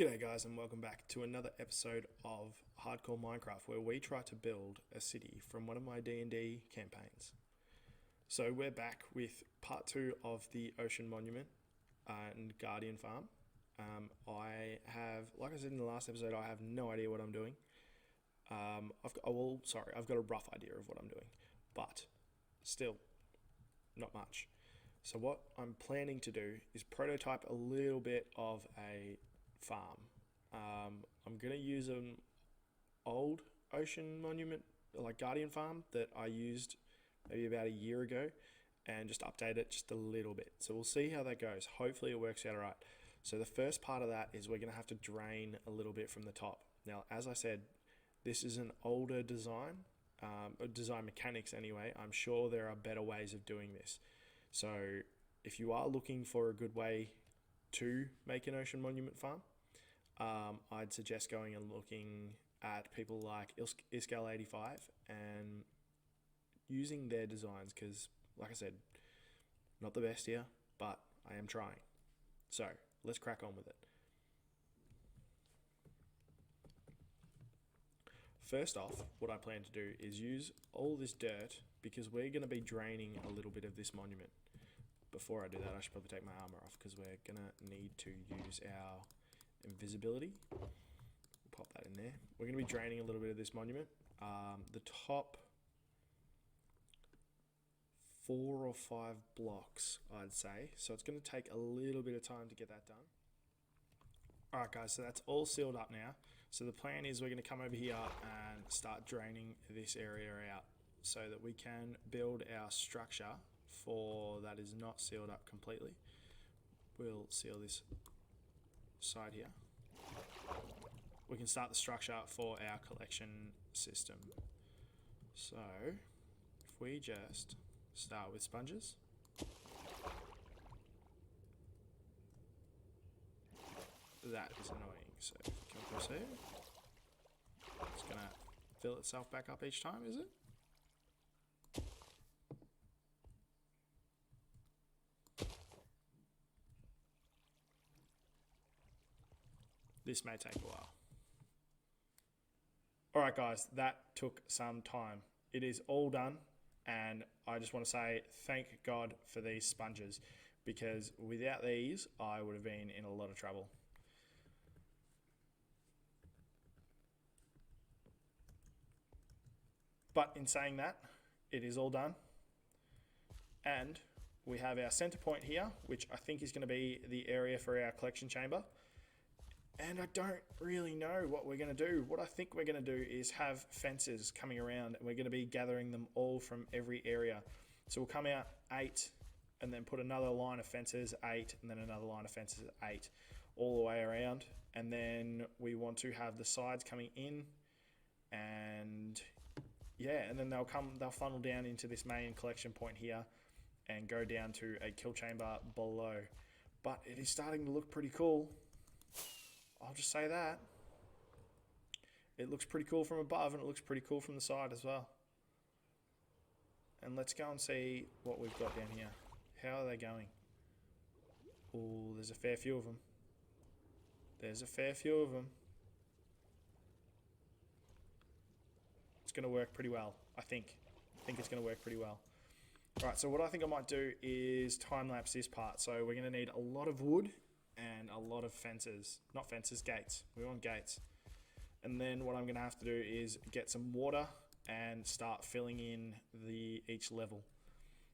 G'day guys, and welcome back to another episode of Hardcore Minecraft, where we try to build a city from one of my D&D campaigns. So we're back with part 2 of the Ocean Monument and Guardian Farm. I have, like I said in the last episode, I have no idea what I'm doing. I've got a rough idea of what I'm doing, but still, not much. So what I'm planning to do is prototype a little bit of a farm. I'm going to use an old Ocean Monument, like Guardian Farm, that I used maybe about a year ago, and just update it just a little bit. So we'll see how that goes. Hopefully it works out all right. So the first part of that is we're going to have to drain a little bit from the top. Now, as I said, this is an older design, design mechanics anyway. I'm sure there are better ways of doing this. So if you are looking for a good way to make an Ocean Monument farm, I'd suggest going and looking at people like Iscal85 and using their designs, because like I said, not the best here, but I am trying. So let's crack on with it. First off, what I plan to do is use all this dirt, because we're going to be draining a little bit of this monument. Before I do that, I should probably take my armor off, because we're going to need to use our invisibility. We'll pop that in there. We're going to be draining a little bit of this monument. The top 4 or 5 blocks, I'd say. So it's going to take a little bit of time to get that done. Alright guys, so that's all sealed up now. So the plan is we're going to come over here and start draining this area out so that we can build our structure for that is not sealed up completely. We'll seal this side here. We can start the structure for our collection system. So if we just start with sponges, that is annoying. So can we proceed? It's gonna fill itself back up each time, is it? This may take a while. Alright guys, that took some time. It is all done, and I just want to say thank God for these sponges, because without these I would have been in a lot of trouble. But in saying that, it is all done, and we have our center point here, which I think is going to be the area for our collection chamber. And I don't really know what we're going to do. What I think we're going to do is have fences coming around, and we're going to be gathering them all from every area. So we'll come out 8 and then put another line of fences, 8, and then another line of fences, 8, all the way around. And then we want to have the sides coming in, and yeah, and then they'll funnel down into this main collection point here and go down to a kill chamber below. But it is starting to look pretty cool. I'll just say that. It looks pretty cool from above, and it looks pretty cool from the side as well. And let's go and see what we've got down here. How are they going? Oh, there's a fair few of them. There's a fair few of them. It's going to work pretty well, I think. I think it's going to work pretty well. Right, so what I think I might do is time-lapse this part. So we're going to need a lot of wood and a lot of fences. Not fences, gates. We want gates. And then what I'm going to have to do is get some water and start filling in each level.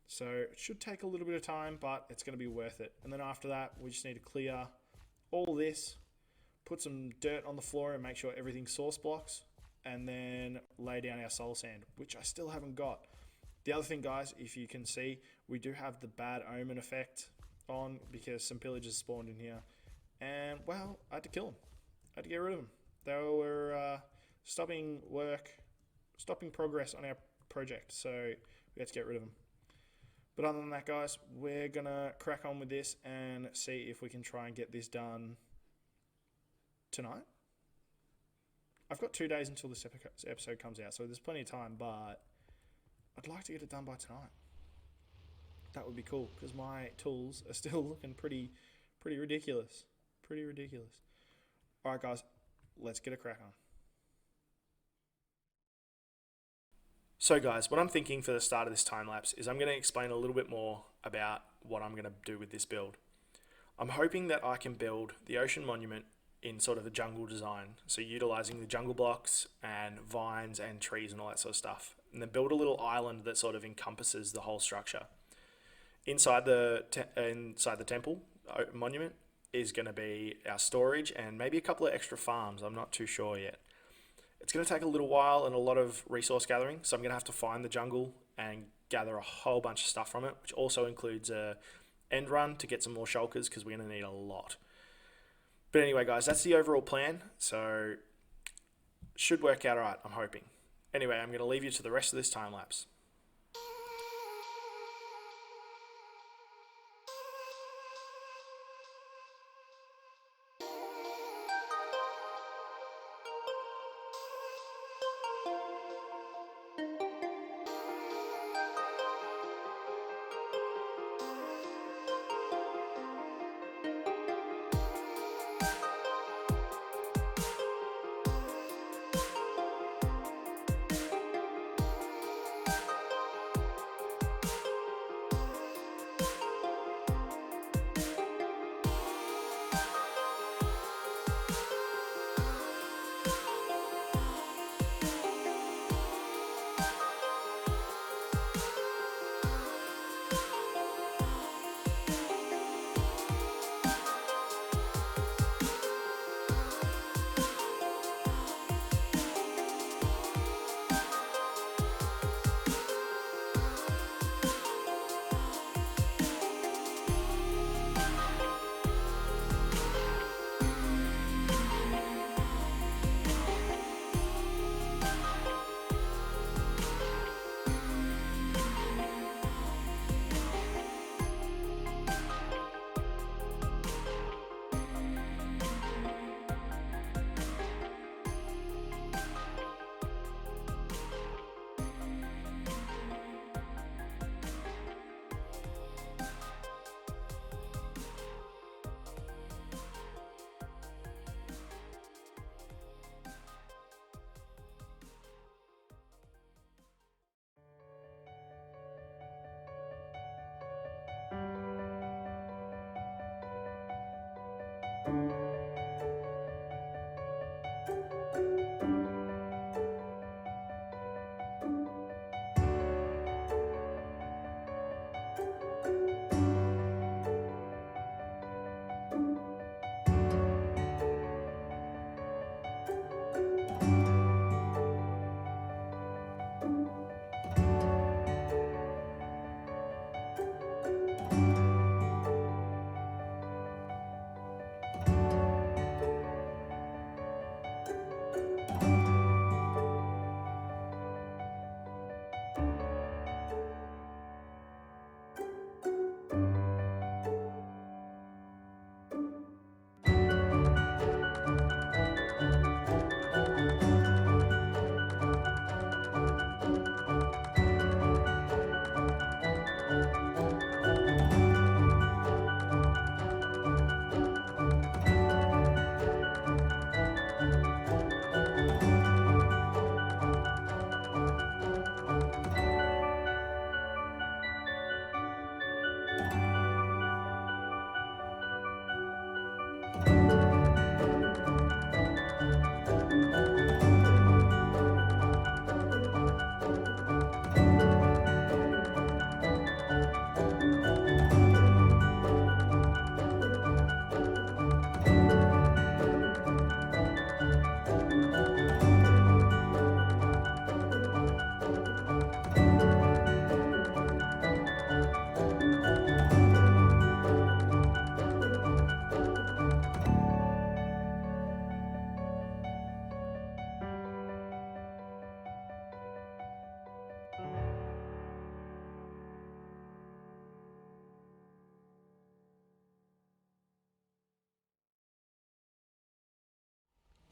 So it should take a little bit of time, but it's going to be worth it. And then after that, we just need to clear all this, put some dirt on the floor and make sure everything's source blocks, and then lay down our soul sand, which I still haven't got. The other thing, guys, if you can see, we do have the bad omen effect on, because some pillagers spawned in here, and well, I had to kill them. I had to get rid of them. They were stopping progress on our project, so we had to get rid of them. But other than that, guys, we're gonna crack on with this and see if we can try and get this done tonight. I've got 2 days until this episode comes out, so there's plenty of time, but I'd like to get it done by tonight. That would be cool, because my tools are still looking pretty ridiculous. Pretty ridiculous. Alright guys, let's get a crack on. So guys, what I'm thinking for the start of this time lapse is I'm going to explain a little bit more about what I'm going to do with this build. I'm hoping that I can build the ocean monument in sort of a jungle design, so utilizing the jungle blocks and vines and trees and all that sort of stuff, and then build a little island that sort of encompasses the whole structure. Inside the temple monument is going to be our storage and maybe a couple of extra farms. I'm not too sure yet. It's going to take a little while and a lot of resource gathering, so I'm going to have to find the jungle and gather a whole bunch of stuff from it, which also includes a end run to get some more shulkers because we're going to need a lot. But anyway guys, that's the overall plan, so should work out alright, I'm hoping. Anyway, I'm going to leave you to the rest of this time lapse.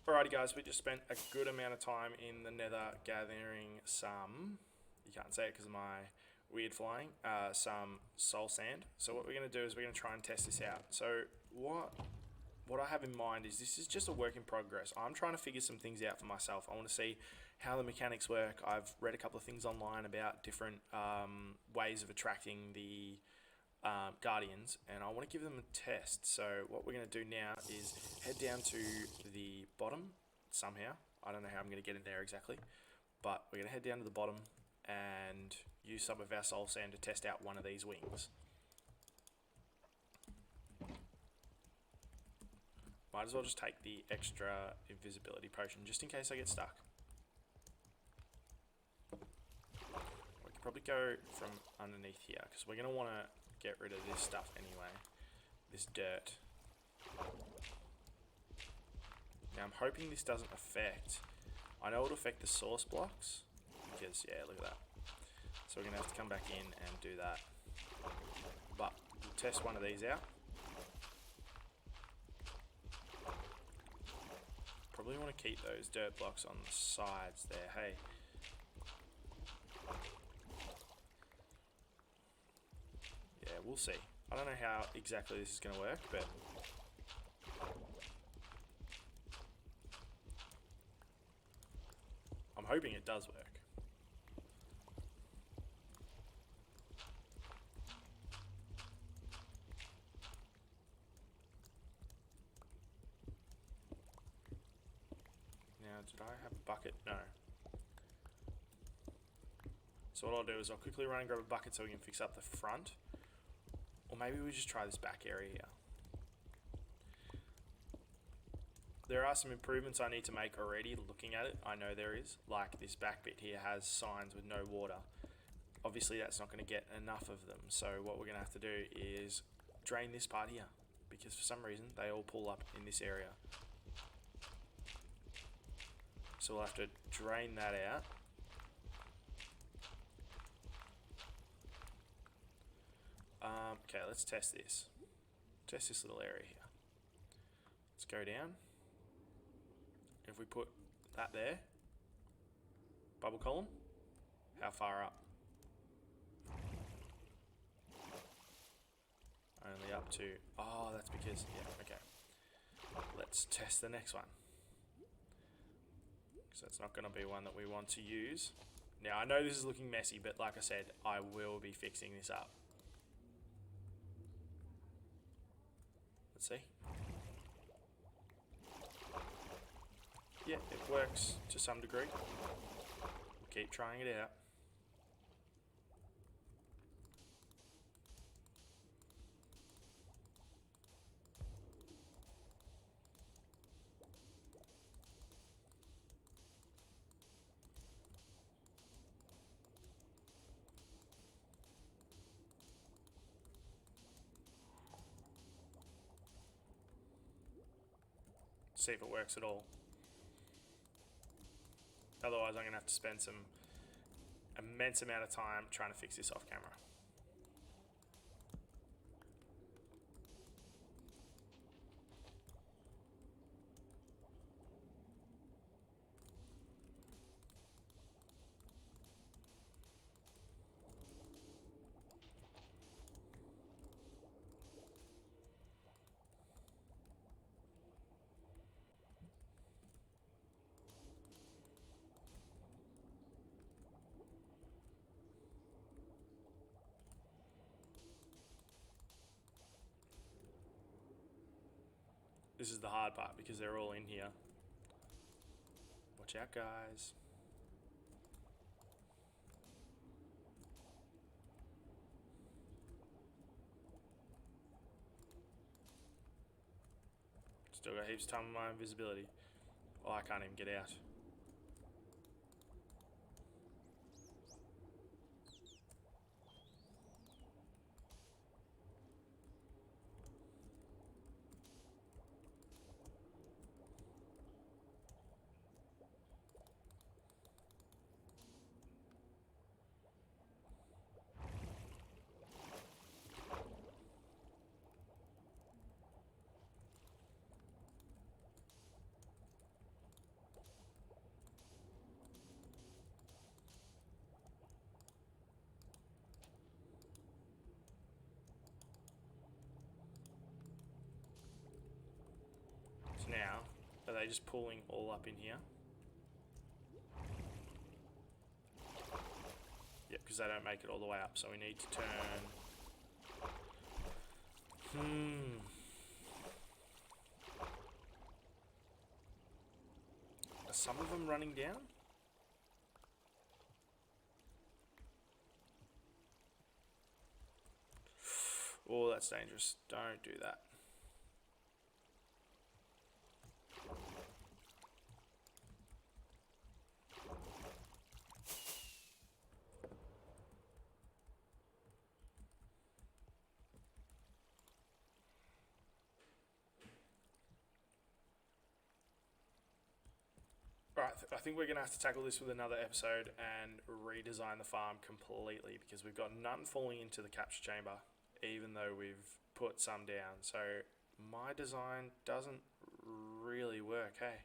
Alrighty guys, we just spent a good amount of time in the nether gathering some, you can't say it because of my weird flying, some soul sand. So what we're going to do is we're going to try and test this out. So what what I have in mind is this is just a work in progress. I'm trying to figure some things out for myself. I want to see how the mechanics work. I've read a couple of things online about different ways of attracting the guardians, and I want to give them a test. So what we're going to do now is head down to the bottom somehow. I don't know how I'm going to get in there exactly, but we're going to head down to the bottom and use some of our soul sand to test out one of these wings. Might as well just take the extra invisibility potion just in case I get stuck. We could probably go from underneath here because we're going to want to get rid of this stuff anyway. This dirt. Now I'm hoping this doesn't affect... I know it'll affect the source blocks because, yeah, look at that. So we're going to have to come back in and do that. But we'll test one of these out. Probably want to keep those dirt blocks on the sides there, hey. Yeah, we'll see. I don't know how exactly this is going to work, but... I'm hoping it does work. Now, did I have a bucket? No. So what I'll do is I'll quickly run and grab a bucket so we can fix up the front. Or maybe we just try this back area here. There are some improvements I need to make already looking at it. I know there is. Like this back bit here has signs with no water. Obviously that's not going to get enough of them. So what we're going to have to do is drain this part here. Because for some reason they all pull up in this area. So we'll have to drain that out. Okay, let's test this. Test this little area here. Let's go down. If we put that there, bubble column, how far up? Only up to, oh, that's because, yeah, okay. Let's test the next one. So it's not going to be one that we want to use. Now, I know this is looking messy, but like I said, I will be fixing this up. Let's see. Yeah, it works to some degree. We'll keep trying it out. See if it works at all. Otherwise, I'm going to have to spend some immense amount of time trying to fix this off camera. This is the hard part because they're all in here. Watch out, guys. Still got heaps of time on my invisibility. Oh, I can't even get out. they just pooling all up in here? Yep, because they don't make it all the way up, so we need to turn... Are some of them running down? Oh, that's dangerous. Don't do that. Right, I think we're going to have to tackle this with another episode and redesign the farm completely, because we've got none falling into the capture chamber, even though we've put some down. So my design doesn't really work, hey?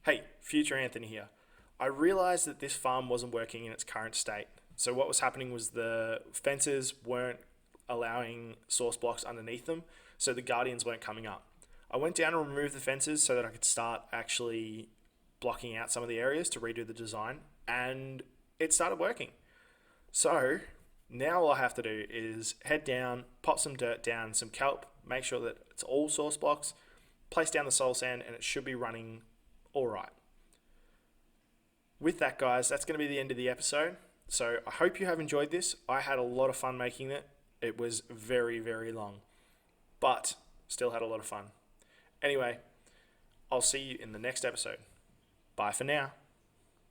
Hey, future Anthony here. I realized that this farm wasn't working in its current state. So what was happening was the fences weren't allowing source blocks underneath them, so the guardians weren't coming up. I went down and removed the fences so that I could start actually blocking out some of the areas to redo the design, and it started working. So now all I have to do is head down, pop some dirt down, some kelp, make sure that it's all source blocks, place down the soul sand, and it should be running all right. With that, guys, that's going to be the end of the episode. So I hope you have enjoyed this. I had a lot of fun making it. It was very, very long, but still had a lot of fun. Anyway, I'll see you in the next episode. Bye for now.